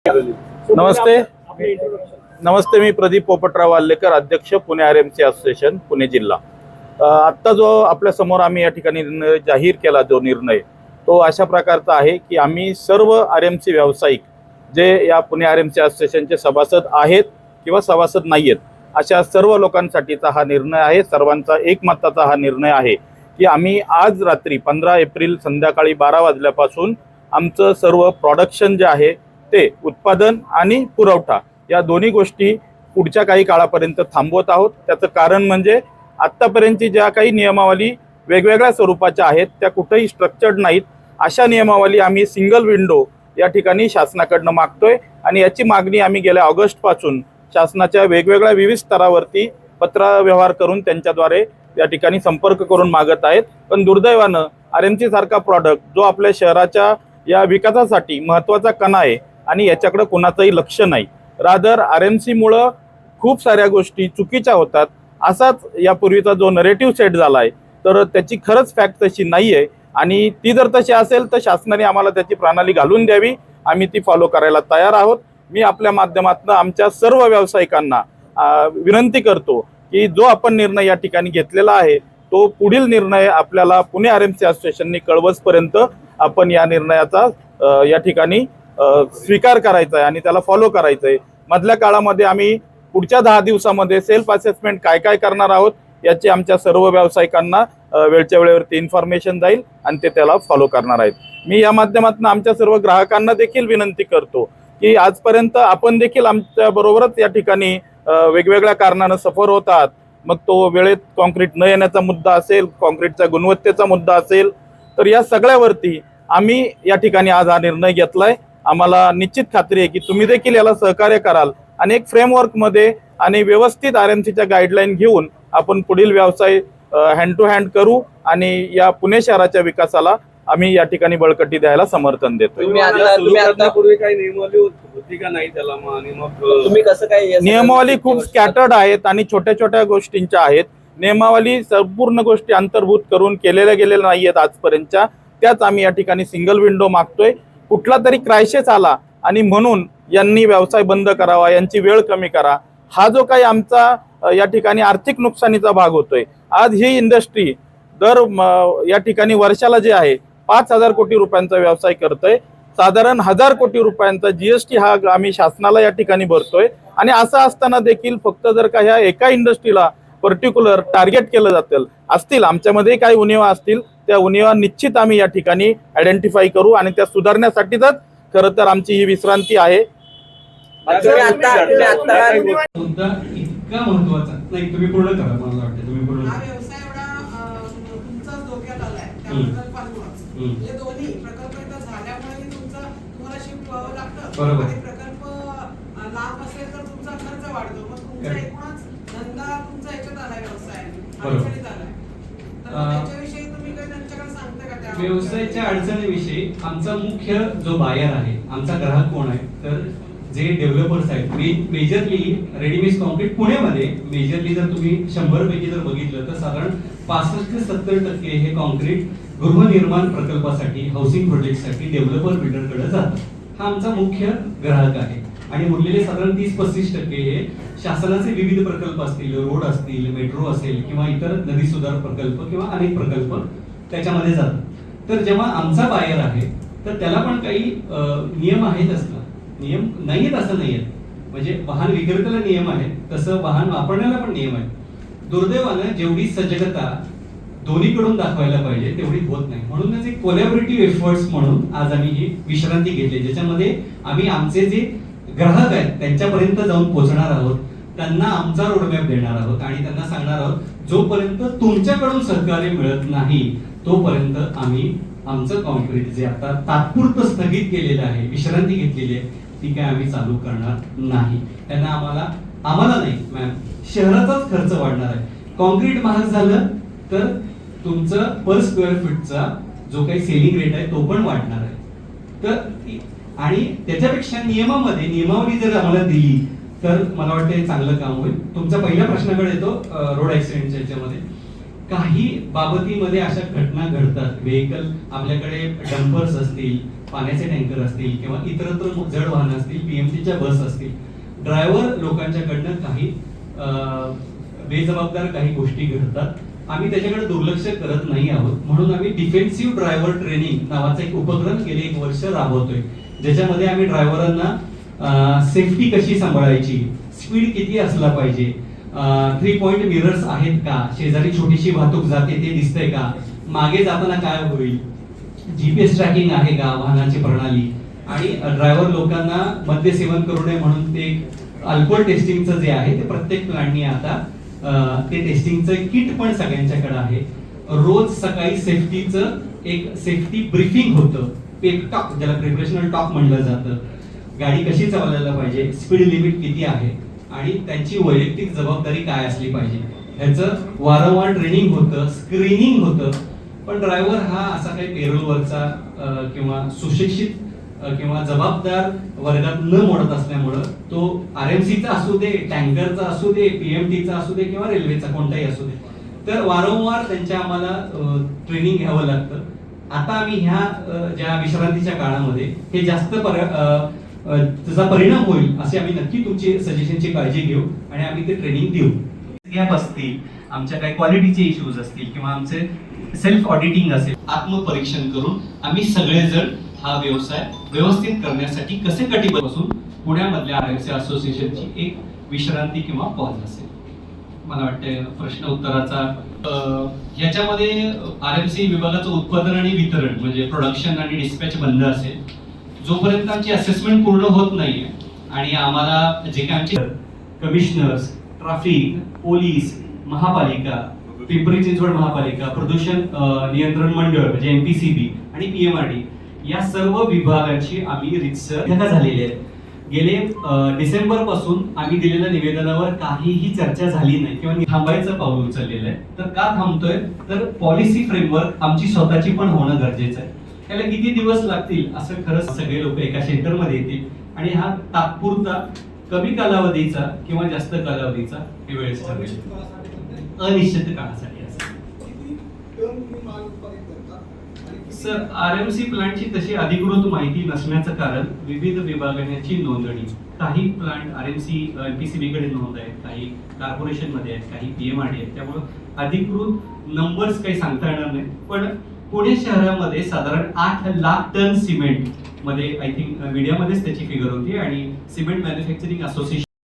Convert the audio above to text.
नमस्ते. नमस्ते, मी प्रदीप पोपटराव वाल्लेकर, अध्यक्ष Pune RMC association Pune जिल्हा. आत्ता जो आपल्या समोर आम्ही या ठिकाणी जाहीर केला जो निर्णय, तो अशा प्रकारचा आहे की आम्ही सर्व आरएमसी व्यावसायिक जे या पुणे आरएमसी असोसिएशनचे सभासद आहेत किंवा सभासद नाही आहेत, अशा सर्व लोकांसाठीचा हा निर्णय आहे. सर्वांचा एकमताचा हा निर्णय आहे की आम्ही आज रात्री 15 एप्रिल संध्याकाळी 12 वाजल्यापासून आमचं सर्व प्रोडक्शन जे आहे ते उत्पादन आणि पुरवठा या दोन्ही गोष्टी पुढच्या काही काळापर्यंत थांबवत आहोत. त्याचं कारण म्हणजे आत्तापर्यंतची ज्या काही नियमावली वेगवेगळ्या स्वरूपाच्या आहेत त्या कुठेही स्ट्रक्चर्ड नाहीत. अशा नियमावली आम्ही सिंगल विंडो या ठिकाणी शासनाकडनं मागतोय आणि याची मागणी आम्ही गेल्या ऑगस्टपासून शासनाच्या वेगवेगळ्या विविध स्तरावरती पत्रव्यवहार करून त्यांच्याद्वारे या ठिकाणी संपर्क करून मागत आहेत. पण दुर्दैवानं आरएमसी सारखा प्रॉडक्ट जो आपल्या शहराच्या या विकासासाठी महत्त्वाचा कणा आहे आणि याच्याकडे कोणाचंही लक्ष नाही. रादर आरएमसीमुळं खूप साऱ्या गोष्टी चुकीच्या होतात असाच यापूर्वीचा जो नरेटिव्ह सेट झाला आहे, तर त्याची खरंच फॅक्ट तशी नाही आहे आणि ती जर तशी असेल तर शासनाने आम्हाला त्याची प्रणाली घालून द्यावी. आम्ही ती फॉलो करायला तयार आहोत. मी आपल्या माध्यमातून आमच्या सर्व व्यावसायिकांना विनंती करतो की जो आपण निर्णय या ठिकाणी घेतलेला आहे तो पुढील निर्णय आपल्याला पुणे आरएमसी असोसिएशनने कळवसपर्यंत आपण या निर्णयाचा या ठिकाणी स्वीकार करायचा आहे आणि त्याला फॉलो करायचं आहे. मधल्या काळामध्ये आम्ही पुढच्या 10 दिवसामध्ये सेल्फ असेसमेंट काय काय करणार आहोत याची आमच्या सर्व व्यावसायिकांना वेळच्या वेळेवरती इन्फॉर्मेशन जाईल आणि ते त्याला फॉलो करणार आहेत. मी या माध्यमातून आमच्या सर्व ग्राहकांना देखील विनंती करतो की आजपर्यंत आपण देखील आमच्या बरोबरच या ठिकाणी वेगवेगळ्या कारणानं सफर होतात. मग तो वेळेत कॉन्क्रीट न येण्याचा मुद्दा असेल, कॉन्क्रीटच्या गुणवत्तेचा मुद्दा असेल, तर या सगळ्यावरती आम्ही या ठिकाणी आज हा निर्णय घेतलाय. आम्हाला निश्चित खात्री आहे की तुम्ही देखील याला सहकार्य कराल आणि एक फ्रेमवर्कमध्ये आणि व्यवस्थित आरएमसीच्या गाईडलाईन घेऊन आपण पुढील व्यवसाय हँड टू हँड करू आणि या पुणे शहराच्या विकासाला आम्ही या ठिकाणी बळकटी द्यायला समर्थन देतो. पूर्वी काही नियमावली होती का नाही त्याला, आणि मग तुम्ही कसं काय? नियमावली खूप स्कॅटर्ड आहेत आणि छोट्या छोट्या गोष्टींच्या आहेत. नियमावली संपूर्ण गोष्टी अंतर्भूत करून केलेल्या गेलेल्या नाही आहेत आजपर्यंतच्या, त्याच आम्ही या ठिकाणी सिंगल विंडो मागतोय. कुठला तरी क्रायसिस आला आणि म्हणून यांनी व्यवसाय बंद करावा, यांची वेळ कमी करा, हा जो काही आमचा या ठिकाणी आर्थिक नुकसानीचा भाग होतोय. आज ही इंडस्ट्री दर या ठिकाणी वर्षाला जे आहे 5,000 कोटी रुपयांचा व्यवसाय करतोय. साधारण 1,000 कोटी रुपयांचा जीएसटी हा आम्ही शासनाला या ठिकाणी भरतोय आणि असं असताना देखील फक्त जर का ह्या एका इंडस्ट्रीला पर्टिक्युलर टार्गेट केलं जातं असतील, आमच्यामध्ये काही उणिवा असतील, त्या उणिवा निश्चित आम्ही या ठिकाणी आयडेंटिफाय करू आणि त्या सुधारण्यासाठीच खरं तर आमची ही विश्रांती आहे. मुद्दा इतका महत्वाचा नाही, तुम्ही पूर्ण करा. मला वाटतं तुम्ही पूर्ण व्यवसाय एवढा तुमचाच धोक्यात आलाय त्या प्रकल्पांमुळे. हे दोन्ही प्रकल्प इथं झाल्यामुळे तुम्हाला शिफ्ट व्हावं लागतं. बरोबर. आणि प्रकल्प लांब असेल तर तुमचा खर्च वाढतो, मग तुमचा एकूणच धंदा तुमचा याच्यात आलाय, व्यवसाय अडचणीत आलाय. तर त्याच्याविषयी तुम्ही काही त्यांच्याकडे सांगता का? त्या व्यवसायाच्या अडचणीविषयी आमचा मुख्य जो बायर आहे, आमचा ग्राहक कोण आहे, तर जे डेव्हलपर्स आहेत. मेजरली रेडीमेड कॉन्क्रीट पुण्यामध्ये मेजरली जर तुम्ही 100 पैकी जर बघितलं तर साधारण 65 ते 70% हे कॉन्क्रीट गृहनिर्माण प्रकल्पासाठी, हाऊसिंग प्रोजेक्टसाठी डेव्हलपर बिल्डरकडे जातं. हा आमचा मुख्य ग्राहक आहे आणि उरलेले साधारण 30-35% हे शासनाचे विविध प्रकल्प असतील, रोड असतील, मेट्रो असेल किंवा इतर नदी सुधार प्रकल्प किंवा अनेक प्रकल्प त्याच्यामध्ये जातात. तर जेव्हा आमचा बायर आहे तर त्याला पण काही नियम आहेतच ना. नियम नाहीयेत असं नाहीयेत, म्हणजे वाहन विक्रेत्याला नियम आहेत तसं वाहन वापरण्याला पण नियम आहेत. दुर्दैवानं जेवढी सजगता दोन्हीकडून दाखवायला पाहिजे तेवढी होत नाही. म्हणूनच एक कोलॅबोरेटिव्ह एफर्ट्स म्हणून आज आम्ही ही विश्रांती घेतली, ज्याच्यामध्ये आम्ही आमचे जे ग्राहक आहेत त्यांच्यापर्यंत जाऊन पोहोचणार आहोत, त्यांना आमचा रोडमॅप देणार आहोत आणि त्यांना सांगणार आहोत जोपर्यंत तुमच्याकडून सहकार्य मिळत नाही तोपर्यंत आम्ही आमचं कॉन्क्रीट जे आता तात्पुरतं स्थगित केलेलं आहे, विश्रांती घेतलेली आहे, ती काय आम्ही चालू करणार नाही. त्यांना आम्हाला नाही मॅम, शहराचाच खर्च वाढणार आहे. कॉन्क्रीट महाग झालं तर तुमचं पर स्क्वेअर फीटचा जो काही सेलिंग रेट आहे तो पण वाढणार आहे. तर आणि त्याच्यापेक्षा नियमावली जर आम्हाला दिली तर मला वाटतं हे चांगलं काम होईल. तुमचा पहिल्या प्रश्नाकडे येतो रोड ऍक्सिडेंटच्या याच्यामध्ये. काही बाबतीमध्ये अशा घटना घडतात, व्हेकल आपल्याकडे डंपर्स असतील पाण्याचे टँकर असतील किंवा इतरत्र जड वाहनं असतील, पीएमसीच्या बस असतील, ड्रायव्हर लोकांच्याकडनं काही बेजबाबदार काही गोष्टी घडतात. आम्ही त्याच्याकडे दुर्लक्ष करत नाही आहोत, म्हणून आम्ही डिफेन्सिव्ह ड्रायव्हर ट्रेनिंग नावाचा एक उपक्रम गेले 1 वर्ष राबवतोय, ज्याच्यामध्ये आम्ही ड्रायव्हरांना सेफ्टी कशी सांभाळायची, स्पीड किती असला पाहिजे, 3 पॉइंट मिरर्स आहेत का, शेजारी छोटीशी वाहतूक जाते ते दिसतंय का, मागे जाताना काय होईल, जीपीएस ट्रॅकिंग आहे का वाहनाची प्रणाली, आणि ड्रायव्हर लोकांना मद्यसेवन करू नये म्हणून ते अल्कोहोल टेस्टिंगचं जे आहे ते प्रत्येक प्लांटनी आता ते टेस्टिंगचं किट पण सगळ्यांच्याकडे आहे. रोज सकाळी सेफ्टीचं एक सेफ्टी ब्रीफिंग होतं, पेप टॉक ज्याला प्रिपरेशनल टॉक म्हणलं जातं, गाडी कशी चालवायला पाहिजे, स्पीड लिमिट किती आहे आणि त्यांची वैयक्तिक जबाबदारी काय असली पाहिजे, ह्याचं वारंवार ट्रेनिंग होतं, स्क्रीनिंग होतं. पण ड्रायव्हर हा असा काही पेरोलवरचा किंवा सुशिक्षित किंवा जबाबदार वर्गात न मोडत असल्यामुळं तो आरएमसीचा असू दे, टँकरचा असू दे, पीएमटीचा असू दे किंवा रेल्वेचा कोणताही असू दे, तर वारंवार त्यांच्या आम्हाला ट्रेनिंग घ्यावं लागतं. आता आम्ही ह्या ज्या विश्रांतीच्या काळामध्ये हे जास्त त्याचा परिणाम होईल असे आम्ही नक्की तुमची सजेशनची काळजी घेऊ आणि आम्ही ते ट्रेनिंग देऊ. गॅप असतील, आमच्या काही क्वालिटीचे इश्यूज असतील किंवा आमचे सेल्फ ऑडिटिंग असेल, आत्मपरीक्षण करून आम्ही सगळेजण हा व्यवसाय व्यवस्थित करण्यासाठी कसे कटिबद्ध असून पुण्यामधल्या आरएमसी असोसिएशनची एक विश्रांती किंवा पॉज असेल. मला वाटतं प्रश्न उत्तराचा याच्यामध्ये आरएमसी विभागाचं उत्पादन आणि वितरण म्हणजे प्रोडक्शन आणि डिस्पॅच बंद असेल जोपर्यंत आमची असेसमेंट पूर्ण होत नाहीये आणि आम्हाला जे काय आमचे कमिशनर्स, ट्रॅफिक, पोलीस, महापालिका, पिंपरी चिंचवड महापालिका, प्रदूषण नियंत्रण मंडळ म्हणजे एमपीसीबी आणि पीएमआरडी या सर्व विभागाची आम्ही रितसर झालेली आहे. गेले डिसेंबर पासून आम्ही दिलेल्या निवेदनावर काहीही चर्चा झाली नाही किंवा थांबायचं पाऊल उचललेलं आहे. तर का थांबतोय, तर पॉलिसी फ्रेमवर्क आमची स्वतःची पण होणं गरजेचं आहे. त्याला किती दिवस लागतील असं खरंच सगळे लोक एका सेंटरमध्ये येतील आणि हा तात्पुरता कमी कालावधीचा किंवा जास्त कालावधीचा हे वेळेस ठरेल, अनिश्चित काळासाठी असेल. सर, आरएमसी प्लांटची तशी अधिकृत माहिती नसण्याचं कारण विविध विभागांची नोंदणी, काही प्लांट आरएमसी एमपीसीबी कडे नोंद आहेत, काही कॉर्पोरेशन मध्ये आहेत, काही पीएमआरडी आहेत, त्यामुळे अधिकृत नंबर्स काही सांगता येणार नाही. पण पुणे शहरामध्ये साधारण 8 लाख टन सिमेंट मध्ये आय थिंक मीडियामध्येच त्याची फिगर होती आणि सिमेंट मॅन्युफॅक्चरिंग असोसिएशन